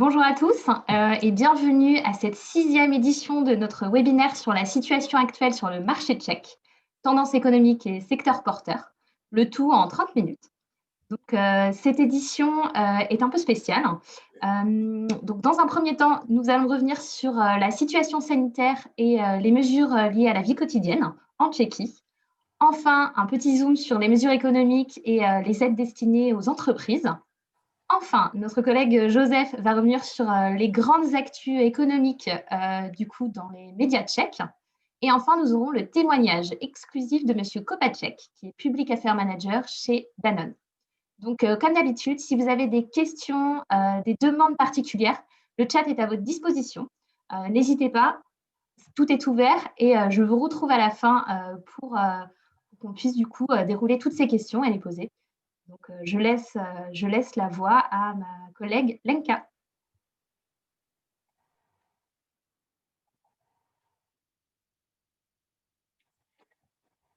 Bonjour à tous et bienvenue à cette 6e édition de notre webinaire sur la situation actuelle sur le marché tchèque, tendance économique et secteur porteur, le tout en 30 minutes. Donc, cette édition est un peu spéciale. Donc, dans un premier temps, nous allons revenir sur la situation sanitaire et les mesures liées à la vie quotidienne en Tchéquie. Enfin, un petit zoom sur les mesures économiques et les aides destinées aux entreprises. Enfin, notre collègue Joseph va revenir sur les grandes actus économiques du coup dans les médias tchèques. Et enfin, nous aurons le témoignage exclusif de Monsieur Kopacek, qui est Public Affairs Manager chez Danone. Donc, comme d'habitude, si vous avez des questions, des demandes particulières, le chat est à votre disposition. N'hésitez pas, tout est ouvert et je vous retrouve à la fin pour qu'on puisse du coup dérouler toutes ces questions et les poser. Donc, je laisse la voix à ma collègue Lenka.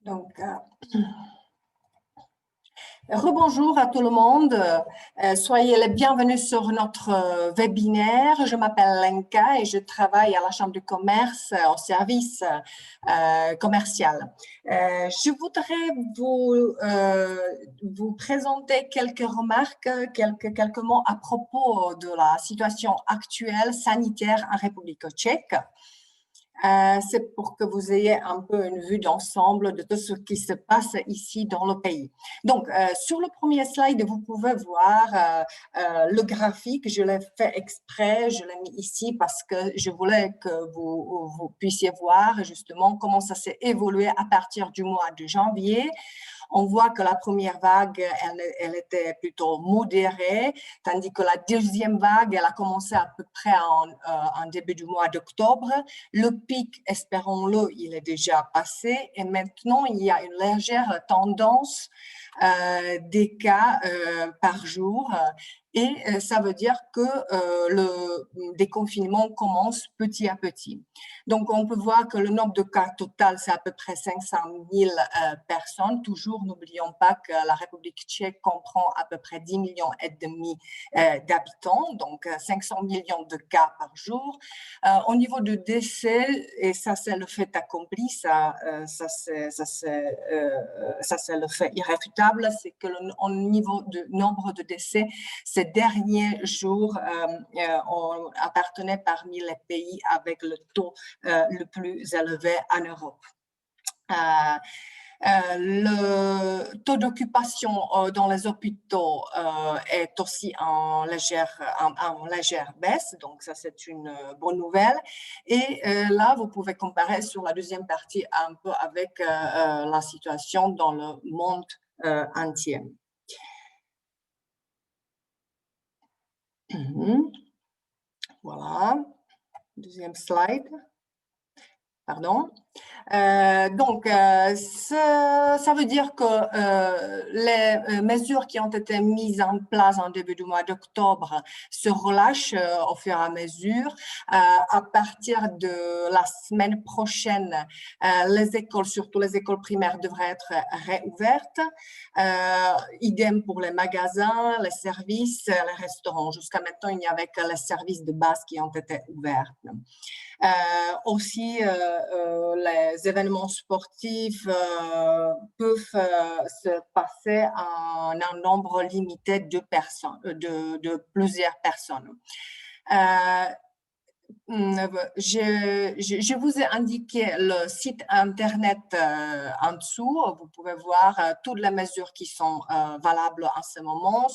Donc, rebonjour à tout le monde. Soyez les bienvenus sur notre webinaire. Je m'appelle Lenka et je travaille à la Chambre de commerce au service commercial. Je voudrais vous présenter quelques remarques, quelques mots à propos de la situation actuelle sanitaire en République tchèque. C'est pour que vous ayez un peu une vue d'ensemble de tout ce qui se passe ici dans le pays. Donc, sur le premier slide, vous pouvez voir le graphique. Je l'ai fait exprès, je l'ai mis ici parce que je voulais que vous puissiez voir justement comment ça s'est évolué à partir du mois de janvier. On voit que la première vague, elle était plutôt modérée, tandis que la deuxième vague, elle a commencé à peu près en début du mois d'octobre. Le pic, espérons-le, il est déjà passé et maintenant, il y a une légère tendance des cas par jour. Et ça veut dire que le déconfinement commence petit à petit. Donc, on peut voir que le nombre de cas total, c'est à peu près 500 000 personnes. Toujours, n'oublions pas que la République tchèque comprend à peu près 10 millions et demi d'habitants, donc 500 millions de cas par jour. Au niveau de décès, et ça, c'est le fait accompli, ça c'est le fait irréfutable, c'est que au niveau de nombre de décès, ces derniers jours, on appartenait parmi les pays avec le taux le plus élevé en Europe. Le taux d'occupation dans les hôpitaux est aussi en légère baisse, donc ça c'est une bonne nouvelle. Et là, vous pouvez comparer sur la deuxième partie un peu avec la situation dans le monde entier. Voilà, deuxième slide. Pardon. Donc, ça veut dire que les mesures qui ont été mises en place en début du mois d'octobre se relâchent au fur et à mesure. À partir de la semaine prochaine, les écoles, surtout les écoles primaires, devraient être réouvertes. Idem pour les magasins, les services, les restaurants. Jusqu'à maintenant, il n'y avait que les services de base qui ont été ouverts. Aussi, les événements sportifs peuvent se passer en un nombre limité de personnes, de plusieurs personnes. Je vous ai indiqué le site internet en dessous. Vous pouvez voir toutes les mesures qui sont valables en ce moment.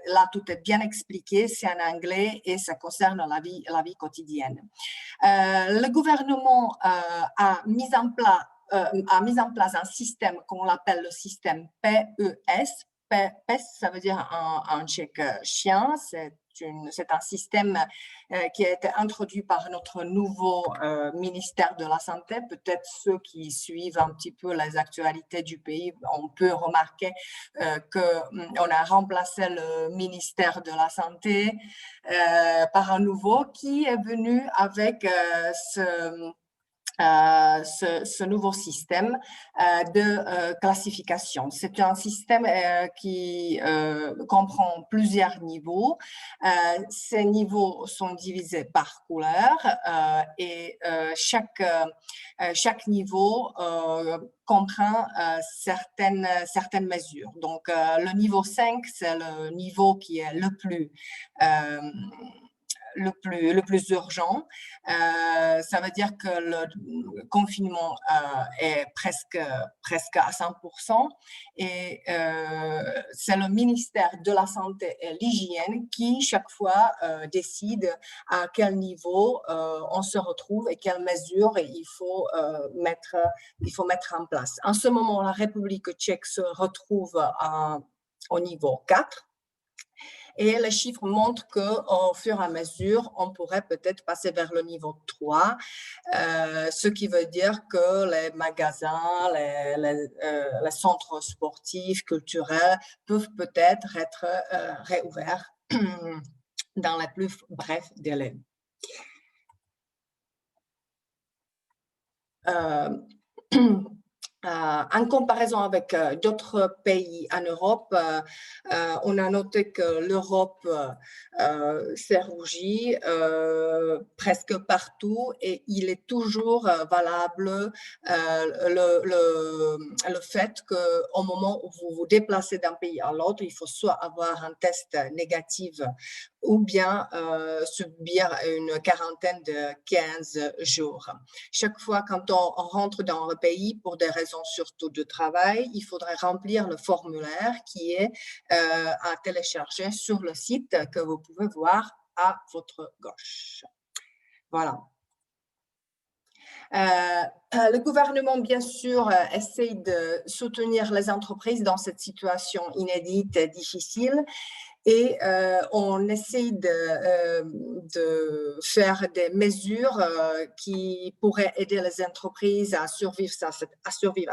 Là, tout est bien expliqué, c'est en anglais et ça concerne la vie quotidienne. Le gouvernement a mis en place un système qu'on appelle le système PES. PES, ça veut dire en tchèque chien. C'est un système qui a été introduit par notre nouveau ministère de la Santé. Peut-être ceux qui suivent un petit peu les actualités du pays, on peut remarquer qu'on a remplacé le ministère de la Santé par un nouveau qui est venu avec ce nouveau système de classification. C'est un système qui comprend plusieurs niveaux. Ces niveaux sont divisés par couleur et chaque niveau comprend certaines mesures. Donc, le niveau 5, c'est le niveau qui est le plus urgent. Ça veut dire que le confinement est presque à 100% et c'est le ministère de la Santé et l'Hygiène qui, chaque fois, décide à quel niveau on se retrouve et quelles mesures il faut mettre en place. En ce moment, la République tchèque se retrouve au niveau 4. Et les chiffres montrent qu'au fur et à mesure, on pourrait peut-être passer vers le niveau 3, ce qui veut dire que les magasins, les centres sportifs, culturels peuvent peut-être être réouverts dans les plus brefs délais. En comparaison avec d'autres pays en Europe, on a noté que l'Europe s'est rougie presque partout et il est toujours valable le fait qu'au moment où vous vous déplacez d'un pays à l'autre, il faut soit avoir un test négatif ou bien subir une quarantaine de 15 jours. Chaque fois quand on rentre dans le pays pour des raisons surtout de travail, il faudrait remplir le formulaire qui est à télécharger sur le site que vous pouvez voir à votre gauche. Voilà. Le gouvernement, bien sûr, essaie de soutenir les entreprises dans cette situation inédite et difficile. Et on essaie de faire des mesures qui pourraient aider les entreprises à survivre à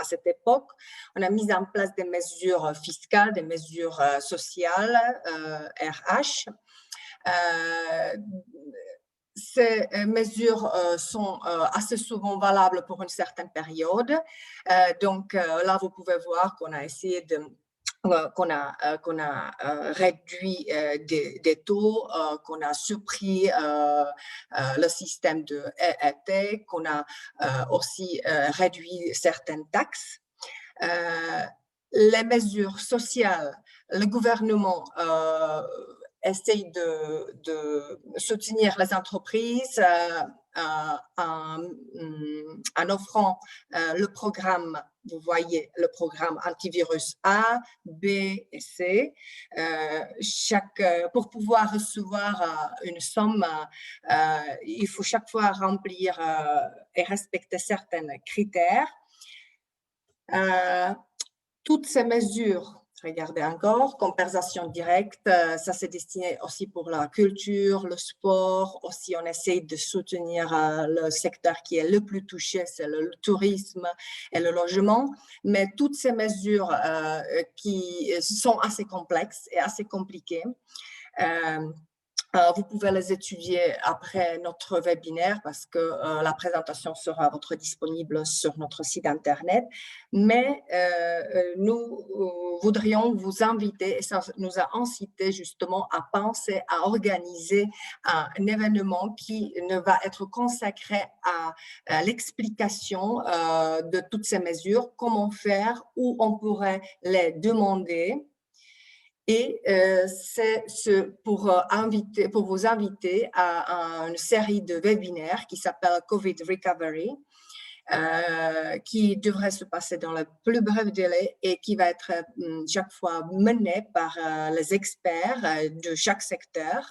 cette époque. On a mis en place des mesures fiscales, des mesures sociales, RH. Ces mesures sont assez souvent valables pour une certaine période. Donc là, vous pouvez voir qu'on a essayé qu'on a réduit des taux, qu'on a supprimé le système de EET, qu'on a aussi réduit certaines taxes. Les mesures sociales, le gouvernement essaye de soutenir les entreprises en offrant le programme, vous voyez le programme antivirus A, B et C. Pour pouvoir recevoir une somme, il faut chaque fois remplir et respecter certains critères. Toutes ces mesures, regardez encore, compensation directe, ça c'est destiné aussi pour la culture, le sport, aussi on essaie de soutenir le secteur qui est le plus touché, c'est le tourisme et le logement, mais toutes ces mesures qui sont assez complexes et assez compliquées, vous pouvez les étudier après notre webinaire parce que la présentation sera disponible sur notre site internet. Mais nous voudrions vous inviter, et ça nous a incité justement à penser, à organiser un événement qui ne va être consacré à l'explication de toutes ces mesures, comment faire, où on pourrait les demander. Et c'est pour vous inviter à une série de webinaires qui s'appelle COVID Recovery, qui devrait se passer dans le plus bref délai et qui va être chaque fois mené par les experts de chaque secteur.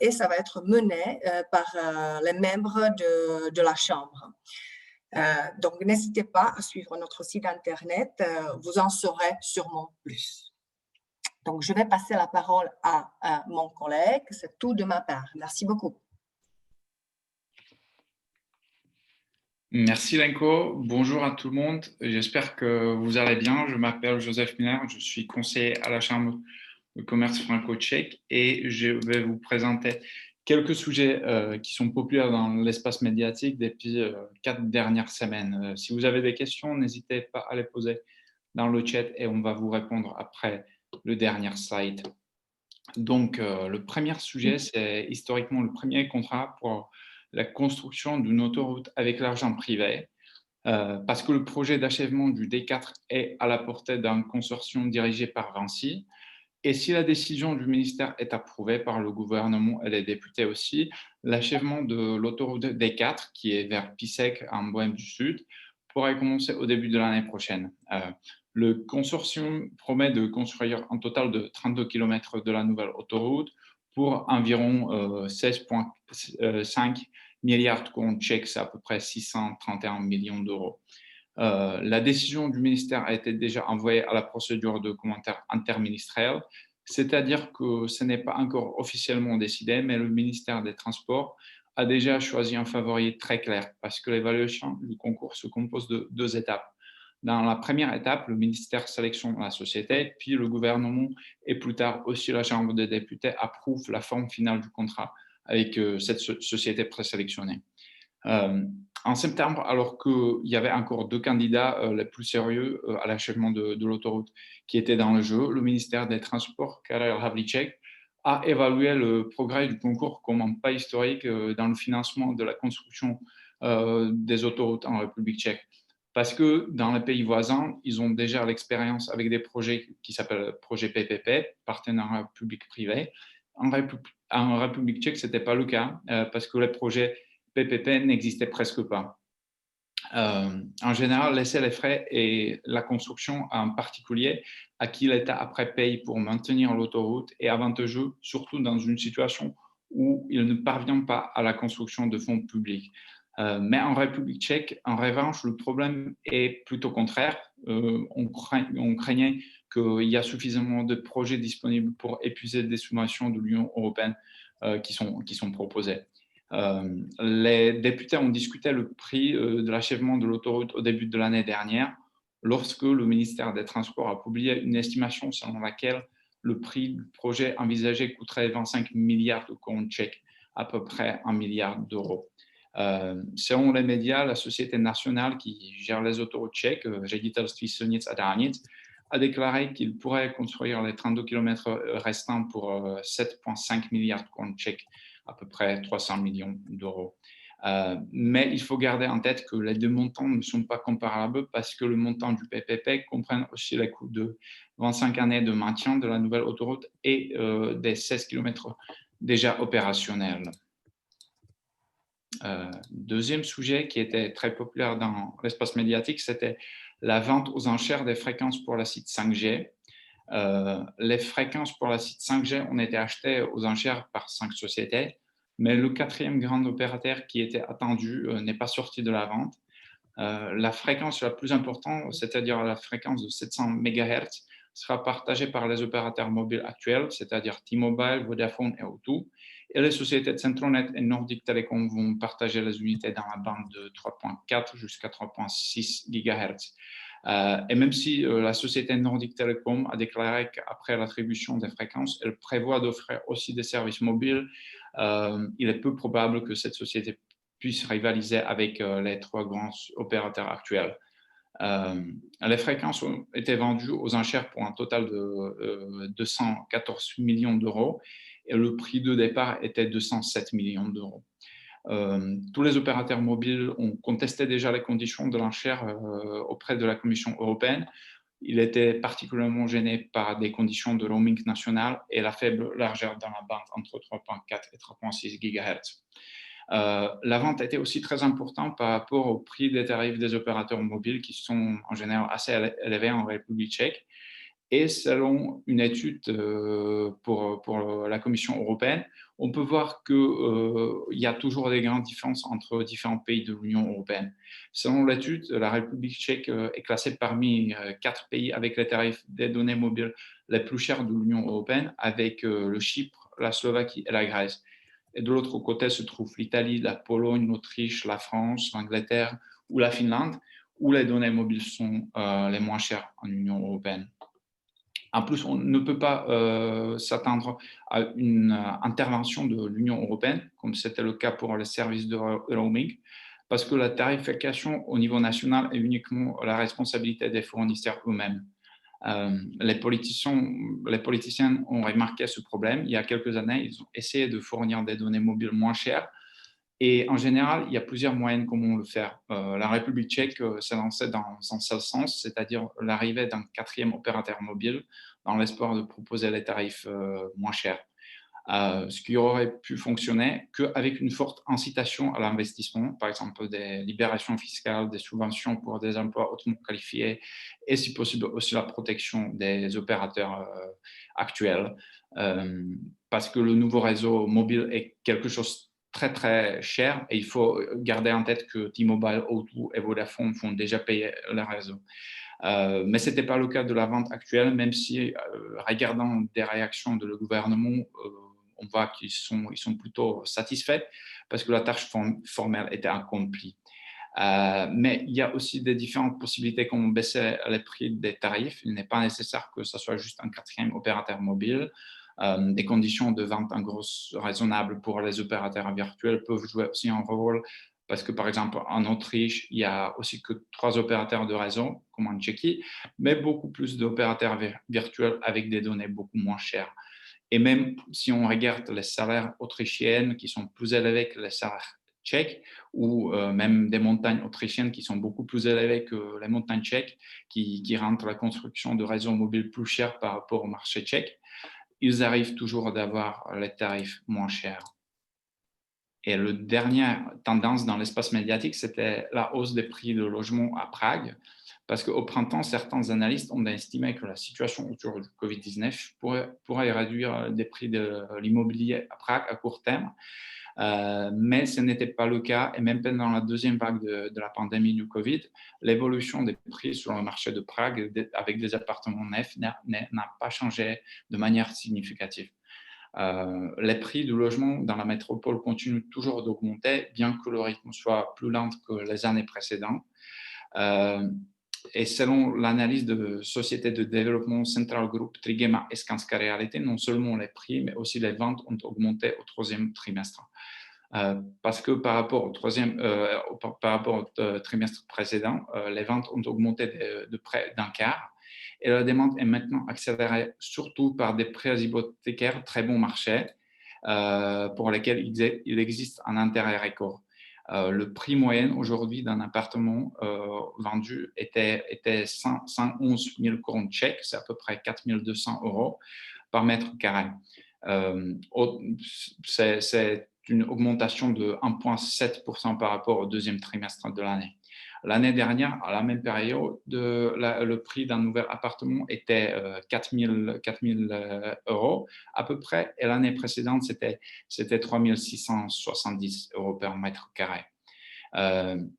Et ça va être mené par les membres de la Chambre. Donc, n'hésitez pas à suivre notre site internet, vous en saurez sûrement plus. Donc, je vais passer la parole à mon collègue. C'est tout de ma part. Merci beaucoup. Merci Lenko. Bonjour à tout le monde. J'espère que vous allez bien. Je m'appelle Joseph Miller. Je suis conseiller à la Chambre de commerce franco-tchèque et je vais vous présenter quelques sujets qui sont populaires dans l'espace médiatique depuis 4 dernières semaines. Si vous avez des questions, n'hésitez pas à les poser dans le chat et on va vous répondre après le dernier slide. Donc, le premier sujet, c'est historiquement le premier contrat pour la construction d'une autoroute avec l'argent privé, parce que le projet d'achèvement du D4 est à la portée d'un consortium dirigé par Vinci. Et si la décision du ministère est approuvée par le gouvernement et les députés aussi, l'achèvement de l'autoroute D4, qui est vers Pissec en Bohême du Sud, pourrait commencer au début de l'année prochaine. Le consortium promet de construire un total de 32 km de la nouvelle autoroute pour environ 16,5 milliards de comptes tchèques, c'est à peu près 631 millions d'euros. La décision du ministère a été déjà envoyée à la procédure de commentaire interministériel, c'est-à-dire que ce n'est pas encore officiellement décidé, mais le ministère des Transports a déjà choisi un favori très clair parce que l'évaluation du concours se compose de 2 étapes. Dans la première étape, le ministère sélectionne la société, puis le gouvernement et plus tard aussi la Chambre des députés approuvent la forme finale du contrat avec cette société présélectionnée. En septembre, alors qu'il y avait encore 2 candidats les plus sérieux à l'achèvement de l'autoroute qui étaient dans le jeu, le ministère des Transports, Karel Havlíček, a évalué le progrès du concours comme un pas historique dans le financement de la construction des autoroutes en République tchèque. Parce que dans les pays voisins, ils ont déjà l'expérience avec des projets qui s'appellent projets PPP, partenariat public-privé. En République tchèque, ce n'était pas le cas parce que les projets PPP n'existait presque pas. En général, laisser les frais et la construction à un particulier à qui l'État après paye pour maintenir l'autoroute est avantageux, surtout dans une situation où il ne parvient pas à la construction de fonds publics. Mais en République tchèque, en revanche, le problème est plutôt contraire. On craignait qu'il y a suffisamment de projets disponibles pour épuiser des subventions de l'Union européenne qui sont proposées. Les députés ont discuté le prix de l'achèvement de l'autoroute au début de l'année dernière, lorsque le ministère des Transports a publié une estimation selon laquelle le prix du projet envisagé coûterait 25 milliards de comptes tchèques, à peu près 1 milliard d'euros. Selon les médias, la société nationale qui gère les autoroutes tchèques, Ředitelství silnic a dálnic, a déclaré qu'il pourrait construire les 32 km restants pour 7,5 milliards de comptes tchèques, à peu près 300 millions d'euros. Mais il faut garder en tête que les 2 montants ne sont pas comparables parce que le montant du PPP comprend aussi les coûts de 25 années de maintien de la nouvelle autoroute et des 16 km déjà opérationnels. Deuxième sujet qui était très populaire dans l'espace médiatique, c'était la vente aux enchères des fréquences pour la site 5G. Les fréquences pour la site 5G ont été achetées aux enchères par 5 sociétés, mais le 4e grand opérateur qui était attendu n'est pas sorti de la vente. La fréquence la plus importante, c'est-à-dire la fréquence de 700 MHz, sera partagée par les opérateurs mobiles actuels, c'est-à-dire T-Mobile, Vodafone et O2. Et les sociétés de Centronet et Nordic Telecom vont partager les unités dans la bande de 3,4 jusqu'à 3,6 GHz. Et même si la société Nordic Telecom a déclaré qu'après l'attribution des fréquences, elle prévoit d'offrir aussi des services mobiles, il est peu probable que cette société puisse rivaliser avec les 3 grands opérateurs actuels. Les fréquences ont été vendues aux enchères pour un total de 214 millions d'euros et le prix de départ était 207 millions d'euros. Tous les opérateurs mobiles ont contesté déjà les conditions de l'enchère auprès de la Commission européenne. Il était particulièrement gêné par des conditions de roaming national et la faible largeur dans la bande entre 3,4 et 3,6 GHz. La vente était aussi très importante par rapport au prix des tarifs des opérateurs mobiles qui sont en général assez élevés en République tchèque. Et selon une étude pour la Commission européenne, on peut voir qu'il y a toujours des grandes différences entre différents pays de l'Union européenne. Selon l'étude, la République tchèque est classée parmi 4 pays avec les tarifs des données mobiles les plus chers de l'Union européenne, avec le Chypre, la Slovaquie et la Grèce. Et de l'autre côté se trouvent l'Italie, la Pologne, l'Autriche, la France, l'Angleterre ou la Finlande, où les données mobiles sont les moins chères en Union européenne. En plus, on ne peut pas s'attendre à une intervention de l'Union européenne, comme c'était le cas pour les services de roaming, parce que la tarification au niveau national est uniquement la responsabilité des fournisseurs eux-mêmes. Les politiciens ont remarqué ce problème. Il y a quelques années, ils ont essayé de fournir des données mobiles moins chères. Et en général, il y a plusieurs moyens comment le faire. La République tchèque s'est lancée dans un seul sens, c'est-à-dire l'arrivée d'un 4e opérateur mobile dans l'espoir de proposer des tarifs moins chers. Ce qui aurait pu fonctionner qu'avec une forte incitation à l'investissement, par exemple des libérations fiscales, des subventions pour des emplois hautement qualifiés et si possible aussi la protection des opérateurs actuels. Parce que le nouveau réseau mobile est quelque chose très très cher et il faut garder en tête que T-Mobile, O2 et Vodafone font déjà payer le réseau. Mais ce n'était pas le cas de la vente actuelle, même si, regardant des réactions de le gouvernement, on voit qu'ils sont plutôt satisfaits parce que la tâche formelle était accomplie. Mais il y a aussi des différentes possibilités comme baisser les prix des tarifs. Il n'est pas nécessaire que ce soit juste un 4e opérateur mobile. Des conditions de vente en gros raisonnables pour les opérateurs virtuels peuvent jouer aussi un rôle parce que, par exemple, en Autriche, il n'y a aussi que 3 opérateurs de réseau, comme en Tchéquie, mais beaucoup plus d'opérateurs virtuels avec des données beaucoup moins chères. Et même si on regarde les salaires autrichiens qui sont plus élevés que les salaires tchèques, ou même des montagnes autrichiennes qui sont beaucoup plus élevées que les montagnes tchèques, qui rendent la construction de réseaux mobiles plus chers par rapport au marché tchèque, ils arrivent toujours d'avoir les tarifs moins chers. Et la dernière tendance dans l'espace médiatique, c'était la hausse des prix de logement à Prague, parce qu'au printemps, certains analystes ont estimé que la situation autour du Covid-19 pourrait réduire les prix de l'immobilier à Prague à court terme. Mais ce n'était pas le cas, et même pendant la deuxième vague de la pandémie du Covid, l'évolution des prix sur le marché de Prague avec des appartements neufs n'a pas changé de manière significative. Les prix du logement dans la métropole continuent toujours d'augmenter, bien que le rythme soit plus lent que les années précédentes. Et selon l'analyse de société de développement Central Group, Trigema et Skanska Reality, non seulement les prix, mais aussi les ventes ont augmenté au 3e trimestre. Parce que par rapport au trimestre précédent, les ventes ont augmenté de près d'un quart. Et la demande est maintenant accélérée surtout par des prêts hypothécaires très bon marché, pour lesquels il existe un intérêt record. Le prix moyen aujourd'hui d'un appartement vendu était 111 000 couronnes tchèques, c'est à peu près 4 200 € par mètre carré. C'est une augmentation de 1,7% par rapport au 2e trimestre de l'année. L'année dernière, à la même période, le prix d'un nouvel appartement était 4 000 € à peu près, et l'année précédente, c'était 3 670 € par mètre carré.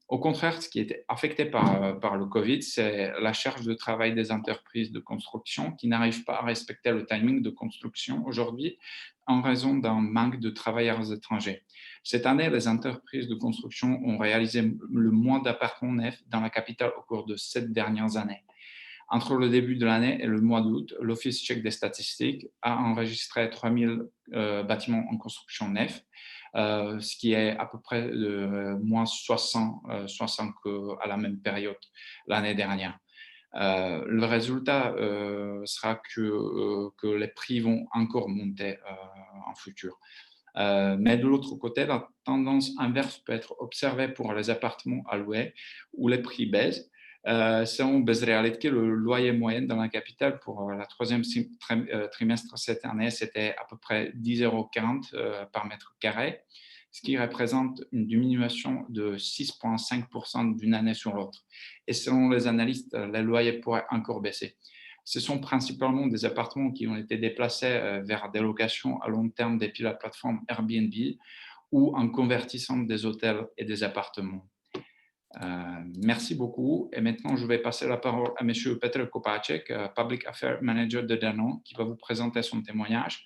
Au contraire, ce qui était affecté par le Covid, c'est la charge de travail des entreprises de construction qui n'arrivent pas à respecter le timing de construction aujourd'hui en raison d'un manque de travailleurs étrangers. Cette année, les entreprises de construction ont réalisé le moins d'appartements neufs dans la capitale au cours de 7 dernières années. Entre le début de l'année et le mois d'août, l'Office tchèque des statistiques a enregistré 3 000 bâtiments en construction neufs, ce qui est à peu près de moins 60 qu'à la même période l'année dernière. Le résultat sera que les prix vont encore monter en futur. Mais de l'autre côté, la tendance inverse peut être observée pour les appartements à louer où les prix baissent. Selon BuzzReality, le loyer moyen dans la capitale pour la 3e trimestre cette année, c'était à peu près 10,40 € par mètre carré, ce qui représente une diminution de 6,5% d'une année sur l'autre. Et selon les analystes, les loyers pourraient encore baisser. Ce sont principalement des appartements qui ont été déplacés vers des locations à long terme depuis la plateforme Airbnb ou en convertissant des hôtels et des appartements. Merci beaucoup. Et maintenant, je vais passer la parole à M. Petr Kopáček, Public Affairs Manager de Danone, qui va vous présenter son témoignage.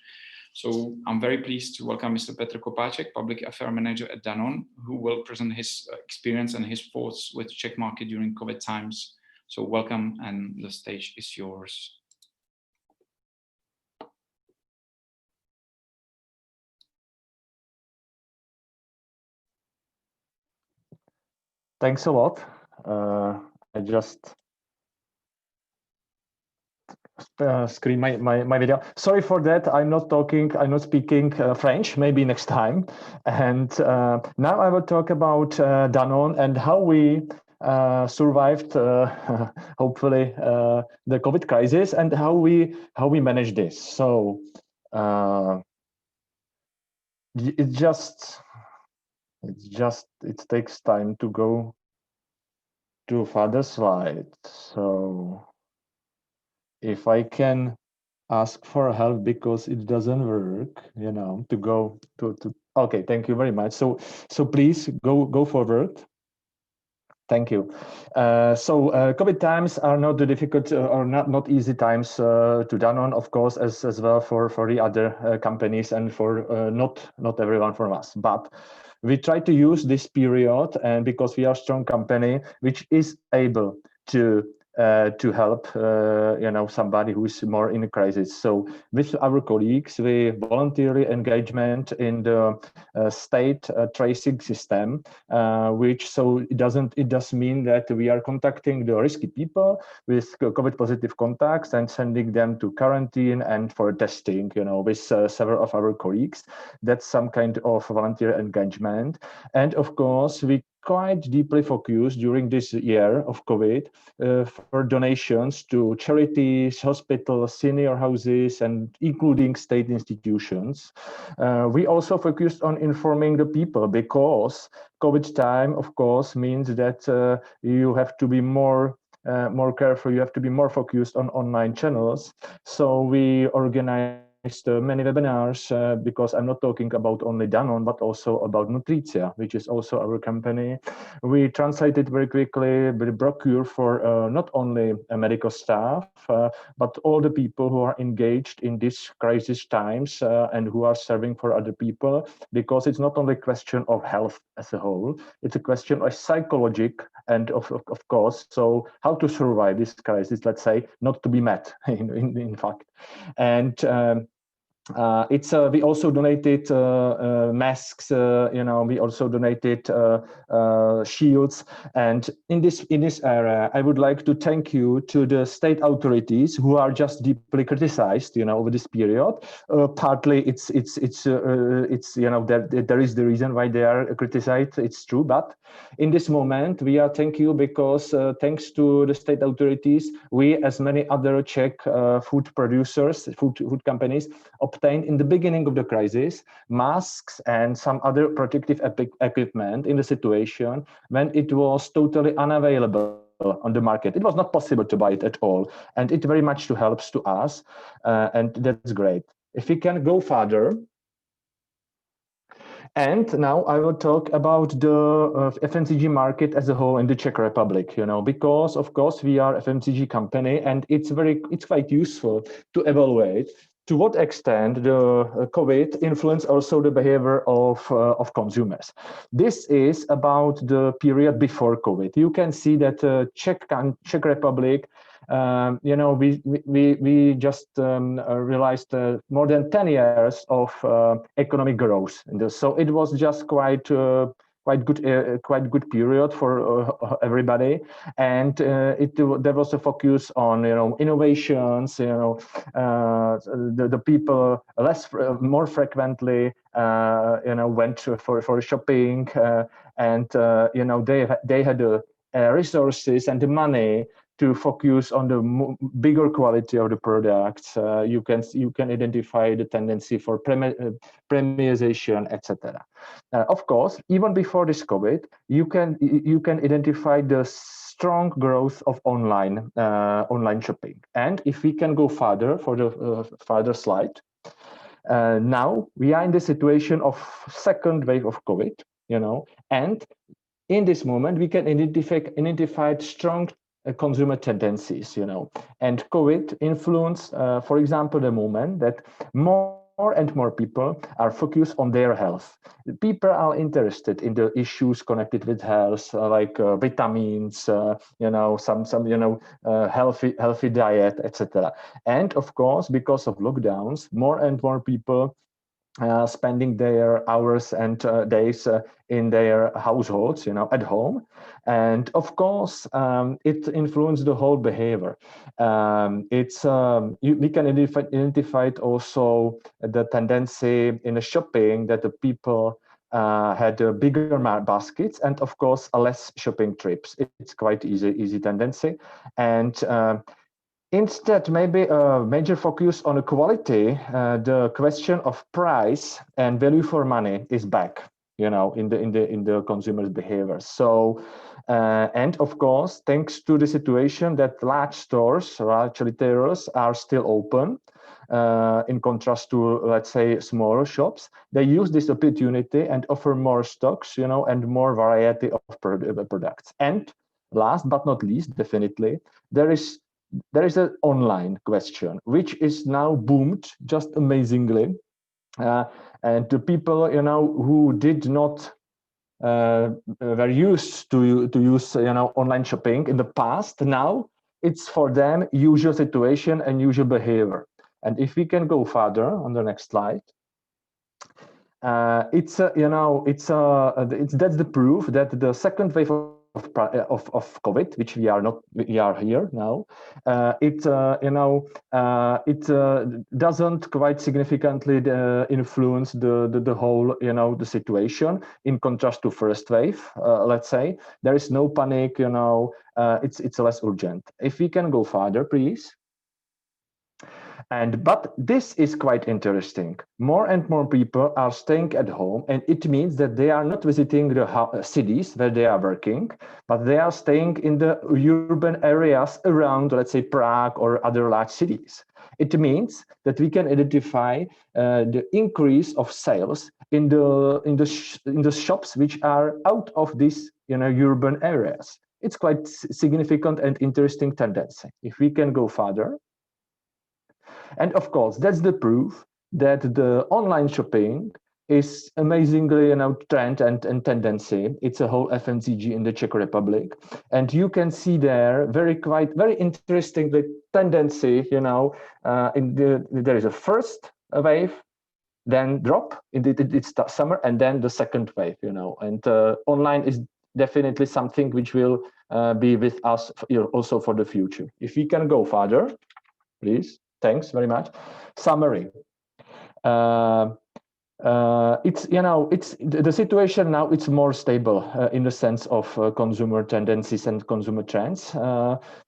So I'm very pleased to welcome Mr. Petr Kopáček, Public Affairs Manager at Danone, who will present his experience and his thoughts with the Czech market during COVID times. So welcome, and the stage is yours. Thanks a lot. I just screen my video. Sorry for that. I'm not speaking French. Maybe next time. And now I will talk about Danone and how we survived, hopefully, the COVID crisis and how we manage this. So it takes time to go to further slide. So if I can ask for help because it doesn't work, you know, to go to okay, thank you very much. So please go forward. Thank you. COVID times are not the difficult or not easy times to Danone, of course, as well for the other companies and for not everyone from us. But we try to use this period, and because we are a strong company, which is able to help you know, somebody who is more in a crisis. So with our colleagues, we voluntarily engagement in the state tracing system, which so it does mean that we are contacting the risky people with COVID positive contacts and sending them to quarantine and for testing, you know, with several of our colleagues. That's some kind of volunteer engagement. And of course, we quite deeply focused during this year of COVID for donations to charities, hospitals, senior houses, and including state institutions. We also focused on informing the people because COVID time, of course, means that you have to be more careful. You have to be more focused on online channels. So we organized many webinars because I'm not talking about only Danone, but also about Nutricia, which is also our company. We translated very quickly the brochure for not only medical staff, but all the people who are engaged in these crisis times and who are serving for other people, because it's not only a question of health as a whole, it's a question of psychologic and of course, so how to survive this crisis, let's say, not to be mad, in fact. And we also donated masks, you know, we also donated shields. And in this area, I would like to thank you to the state authorities who are just deeply criticized, you know, over this period. Partly it's you know, there is the reason why they are criticized, it's true, but in this moment we are thank you because thanks to the state authorities, we, as many other Czech food producers, food companies, obtained in the beginning of the crisis masks and some other protective equipment in the situation when it was totally unavailable on the market. It was not possible to buy it at all, and it very much helps to us, and that's great. If we can go further. And now I will talk about the FMCG market as a whole in the Czech Republic, you know, because of course we are a FMCG company, and it's quite useful to evaluate to what extent the COVID influenced also the behavior of consumers. This is about the period before COVID. You can see that Czech Republic, you know, we just realized more than 10 years of economic growth, so it was just quite good period for everybody, and there was a focus on, you know, innovations, you know, the people more frequently you know, went for shopping, and you know, they had the resources and the money to focus on the bigger quality of the products. You can identify the tendency for premiumization, etc. Of course, even before this COVID, you can identify the strong growth of online shopping. And if we can go further for the further slide, now we are in the situation of second wave of COVID, you know, and in this moment we can identify strong consumer tendencies, you know, and COVID influenced, for example, the moment that more and more people are focused on their health. People are interested in the issues connected with health, like vitamins, you know, some you know, healthy diet, etc. And of course, because of lockdowns, more and more people spending their hours and days in their households, at home. And of course, it influenced the whole behavior. We can identify it also the tendency in the shopping that the people had bigger baskets and of course less shopping trips. It's quite easy tendency. And instead, maybe a major focus on the quality, the question of price and value for money is back, in the consumer's behavior. So, and of course, thanks to the situation that large stores, large retailers are still open, in contrast to, let's say, smaller shops, they use this opportunity and offer more stocks, and more variety of products. And last but not least, definitely, there is an online question, which is now boomed just amazingly. And the people, who did not were used to use, online shopping in the past, now it's for them usual situation and usual behavior. And if we can go further on the next slide, that's the proof that the second wave of COVID, which we are here now, it doesn't quite significantly influence the whole, the situation. In contrast to first wave, let's say, there is no panic, it's less urgent. If we can go further, please. But this is quite interesting. More and more people are staying at home, and it means that they are not visiting the cities where they are working, but they are staying in the urban areas around, let's say, Prague or other large cities. It means that we can identify the increase of sales in the shops which are out of these, urban areas. It's quite significant and interesting tendency. If we can go further. And of course, that's the proof that the online shopping is amazingly, trend and tendency. It's a whole FMCG in the Czech Republic. And you can see there very interesting tendency, there is a first wave, then drop, it's summer, and then the second wave, and online is definitely something which will be with us also for the future. If we can go further, please. Thanks very much. Summary. It's the situation now. It's more stable in the sense of consumer tendencies and consumer trends.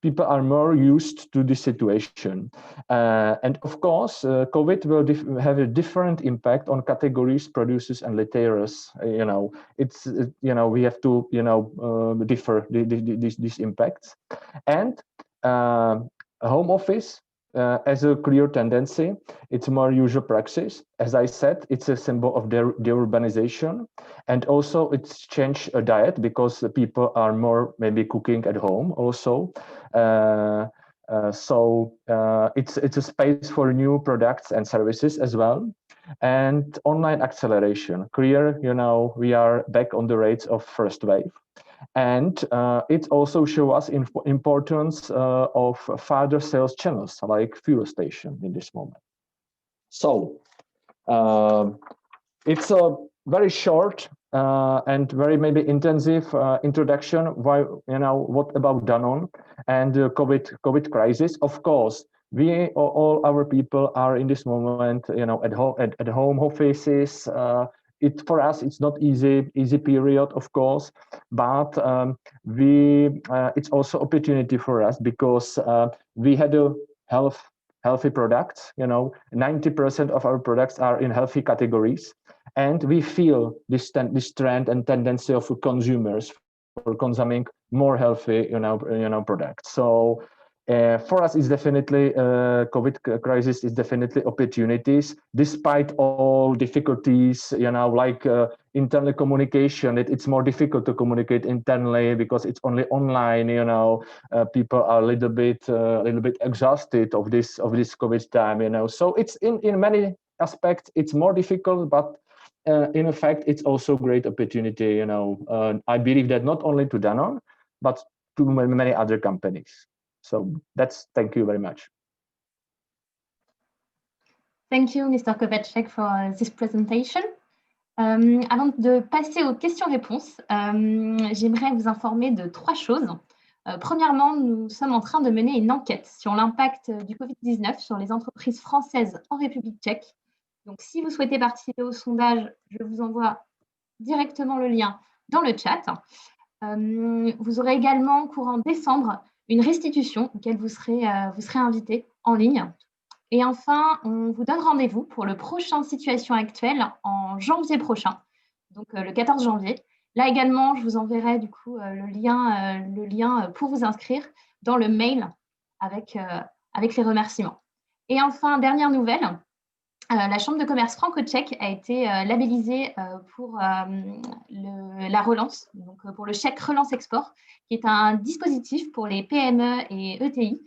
People are more used to this situation, and of course, COVID will have a different impact on categories, producers, and retailers. It's we have to differ these impacts, and home office. As a clear tendency, it's more usual practice. As I said, it's a symbol of deurbanization, and also it's changed a diet because people are more maybe cooking at home also. So it's a space for new products and services as well. And online acceleration, clear, we are back on the rates of first wave. And it also shows us importance of further sales channels like fuel station in this moment. So it's a very short and very maybe intensive introduction. Why, what about Danone and the COVID crisis? Of course, we all our people are in this moment, at home offices. For us, it's not easy period, of course, but it's also opportunity for us because we had a healthy products. 90% of our products are in healthy categories, and we feel this trend and tendency of consumers for consuming more healthy, products. So. For us, it's definitely COVID crisis is definitely opportunities, despite all difficulties. Like internal communication, it's more difficult to communicate internally because it's only online. People are a little bit exhausted of this COVID time. So it's in many aspects it's more difficult, but in effect it's also great opportunity. I believe that not only to Danone, but to many other companies. So thank you very much. Thank you, Mr. Kovacek, for this presentation. Avant de passer aux questions-réponses, j'aimerais vous informer de 3 choses. Premièrement, nous sommes en train de mener une enquête sur l'impact du Covid-19 sur les entreprises françaises en République tchèque. Donc, si vous souhaitez participer au sondage, je vous envoie directement le lien dans le chat. Vous aurez également, courant décembre, une restitution auquel vous serez invité en ligne. Et enfin, on vous donne rendez-vous pour le prochain Situation Actuelle en janvier prochain, donc le 14 janvier. Là également, je vous enverrai du coup le lien pour vous inscrire dans le mail avec les remerciements. Et enfin, dernière nouvelle, la Chambre de commerce franco-tchèque a été labellisée pour la relance, donc pour le chèque relance export, qui est un dispositif pour les PME et ETI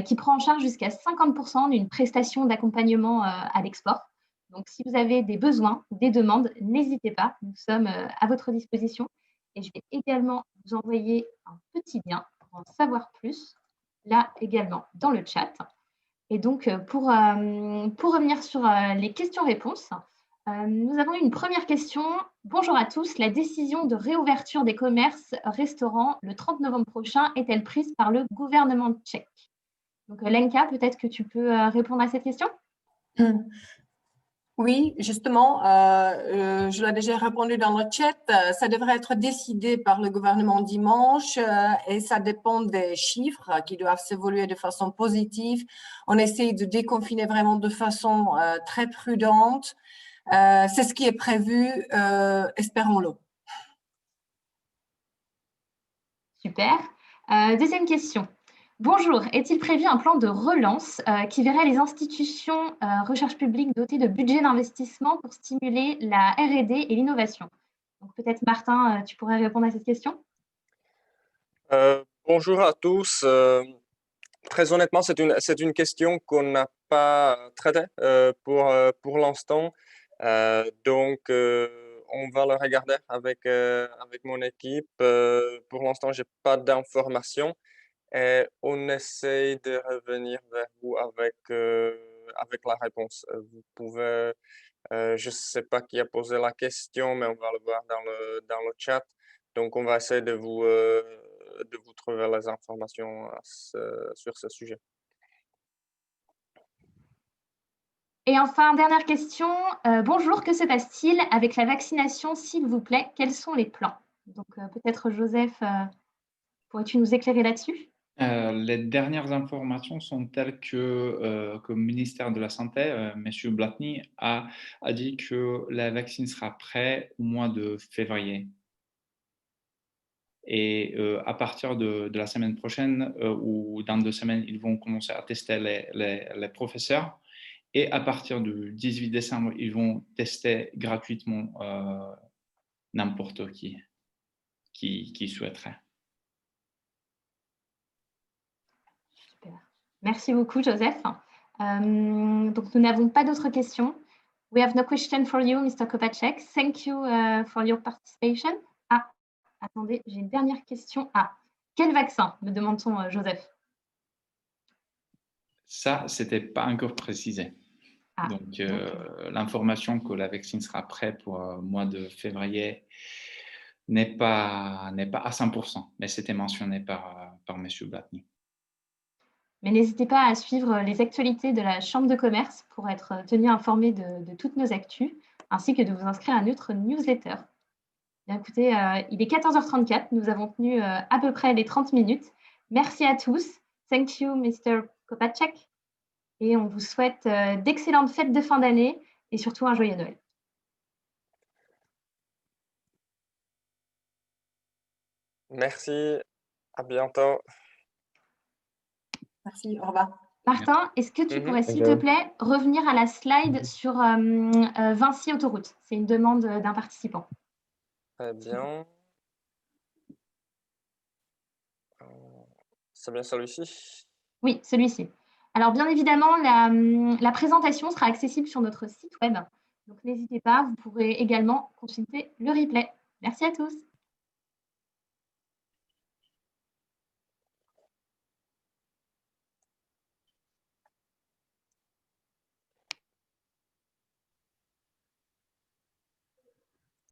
qui prend en charge jusqu'à 50% d'une prestation d'accompagnement à l'export. Donc, si vous avez des besoins ou des demandes, n'hésitez pas, nous sommes à votre disposition. Et je vais également vous envoyer un petit lien pour en savoir plus, là également dans le chat. Et donc, pour revenir sur les questions-réponses, nous avons une première question. Bonjour à tous, la décision de réouverture des commerces restaurants le 30 novembre prochain est-elle prise par le gouvernement tchèque? Donc, Lenka, peut-être que tu peux répondre à cette question? Oui, justement, je l'ai déjà répondu dans le chat, ça devrait être décidé par le gouvernement dimanche et ça dépend des chiffres qui doivent s'évoluer de façon positive. On essaye de déconfiner vraiment de façon très prudente. C'est ce qui est prévu, espérons-le. Super. Deuxième question. Bonjour, est-il prévu un plan de relance qui verrait les institutions recherche publique dotées de budget d'investissement pour stimuler la R&D et l'innovation? Donc peut-être Martin, tu pourrais répondre à cette question? Bonjour à tous. Très honnêtement, c'est une question qu'on n'a pas traitée pour l'instant. Donc, on va le regarder avec mon équipe. Pour l'instant, je n'ai pas d'informations. Et on essaye de revenir vers vous avec la réponse. Vous pouvez, je ne sais pas qui a posé la question, mais on va le voir dans le chat. Donc, on va essayer de vous trouver les informations sur ce sujet. Et enfin, dernière question. Bonjour, que se passe-t-il avec la vaccination, s'il vous plaît? Quels sont les plans? Donc peut-être Joseph, pourrais-tu nous éclairer là-dessus? Les dernières informations sont telles que le ministère de la Santé, M. Blatny, a dit que la vaccine sera prête au mois de février. Et à partir de la semaine prochaine ou dans 2 semaines, ils vont commencer à tester les professeurs. Et à partir du 18 décembre, ils vont tester gratuitement n'importe qui souhaiterait. Super. Merci beaucoup, Joseph. Donc, nous n'avons pas d'autres questions. We have no question for you, Mr. Kovacek. Thank you for your participation. Ah, attendez, j'ai une dernière question. Ah, quel vaccin, me demande-t-on, Joseph? Ça, ce n'était pas encore précisé. Ah, donc, l'information que la vaccine sera prête pour le mois de février n'est pas à 100%, mais c'était mentionné par M. Blatny. Mais n'hésitez pas à suivre les actualités de la Chambre de commerce pour être tenu informé de toutes nos actus, ainsi que de vous inscrire à notre newsletter. Bien, écoutez, il est 14h34, nous avons tenu à peu près les 30 minutes. Merci à tous. Thank you, Mr. Kovacek. Et on vous souhaite d'excellentes fêtes de fin d'année et surtout un joyeux Noël. Merci, à bientôt. Merci, au revoir. Martin, est-ce que tu pourrais, s'il te plaît, revenir à la slide sur Vinci Autoroute? C'est une demande d'un participant. Très bien. C'est bien celui-ci? Oui, celui-ci. Alors, bien évidemment, la présentation sera accessible sur notre site web. Donc, n'hésitez pas, vous pourrez également consulter le replay. Merci à tous.